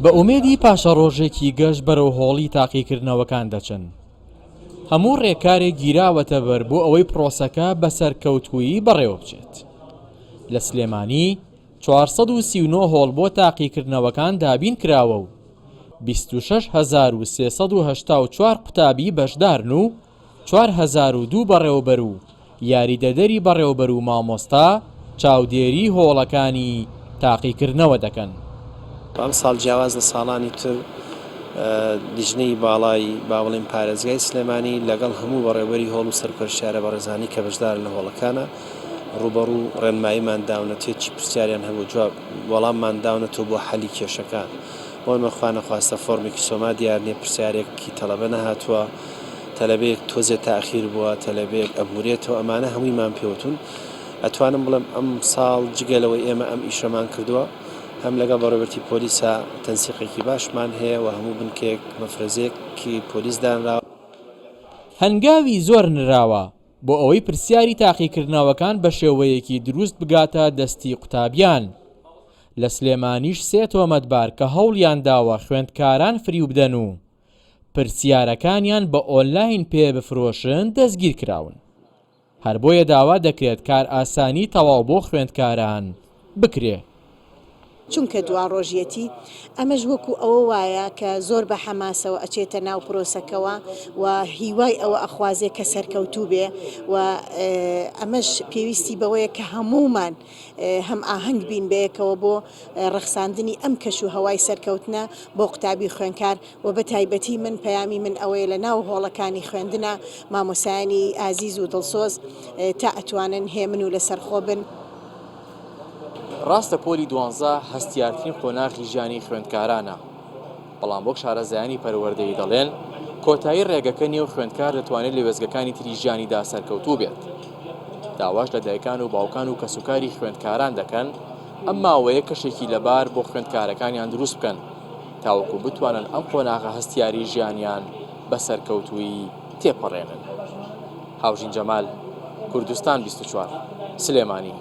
بە ئومێدی پاشە ڕۆژێکی گەشت بەرەو هۆڵی تاقیکردنەوەکان دەچن. هەموو ڕێکارێک گیراوەتە بەر بۆ ئەوەی پرۆسەکە بەسەرکەوتووی بەڕێوە بچێت. لە سلێمانی 439 هۆڵ بۆ تاقیکردنەوەکان دابین کراوە و 26384 قوتابی بەشدارن و 4002 بەڕێوەبەر و یاریدەدەری بەڕێوەبەر و مامۆستا چاودێری هۆڵەکانی تاقیکردنەوە دەکەن. ئەم ساڵ جیاواز لە ساڵانی تر لیژنەی باڵای باوەڵین پارێزگای سلێمانی لەگەڵ هەموو بەڕێوەبەری هۆڵ و سەرپەرشتیارە بەڕێزانی کە بەشدار لە هۆڵەکانە ڕوبەڕوو ڕێنماییمان داونەتێت چی پرسیاریان هەبوو جواب وەڵاممان داونەتەوە بۆ حەلی کێشەکان. بۆ مەخوا نەخواستە فۆرمێکی سۆما دیار نیە، پرسیارێکی تەلەبە نەهاتووە، تەلەبەیەک تۆزێ تاخیر بووە، تەلەبەیەک ئەبورێتەوە. ئەمانە هەموویمان پێوتون. ئەتوانم بڵێم ئەم ساڵ جگەلەوەی ئێمە ئەم ئیشەمان کردووە، هەم لەگەڵ بەڕێوەبەری پۆلیسا تەنسیقێکی باشمان هەیە و هەموو بنکەیەک مەفرەزەیەکی پۆلیس دانراوە. هەنگاوی زۆر نراوە بۆ ئەوەی پرسیاری تاقیکردنەوەکان بە شێوەیەکی دروست بگاتە دەستی قوتابیان. لە سلێمانیش 3 تۆمەتبار کە هەوڵیان داوە خوێندکاران فریو بدەن و پرسیارەکانیان بە ئۆنلاین پێ بفرۆشن دەستگیر کراون. هەر بۆیە داوا دەکرێت کار ئاسانی تەواو بۆ خوێندکاران بکرێ. چونکە دوان ڕۆژیەتی ئەمەش وەکو ئەوە وایە کە زۆر بە حەماسەوە ئەچێتە ناو پرۆسەکەوە و هیوای ئەوە ئەخوازێ کە سەرکەوتوو بێ و ئەمەش پێویستی بەوەیە کە هەموومان هەم ئاهەنگ بین بەیەکەوە بۆ ڕەخساندنی ئەم کەش و هەوای سەرکەوتنە بۆ قوتابی خوێندکار و بە تایبەتی من پەیامی من ئەوەیە لە ناو هۆڵەکانی خوێندنە مامۆسایانی ئازیز و دڵسۆز تا ئەتوانن هێمن و لەسەرخۆ بن. ڕاستە پۆلی 12 هەستیارترین قۆناغی ژیانی خوێندکارانە، بەڵام بۆ شارەزایانی پەروەردەی دەڵێن کۆتایی ڕێگەکە نیە و خوێندکار دەتوانێت لە وێزگەکانی تری ژیانیدا سەرکەوتوو بێت. داواش لە دایکان و باوکان و کەسوکاری خوێندکاران دەکەن ئەم ماوەیە کەشێکی لەبار بۆ خوێندکارەکانیان دروست بکەن تاوەکو بتوانن ئەم قۆناغە هەستیاری ژیانیان بە سەرکەوتووی تێپەڕێنن. هاوژین جەمال، کوردستان 24، سلێمانی.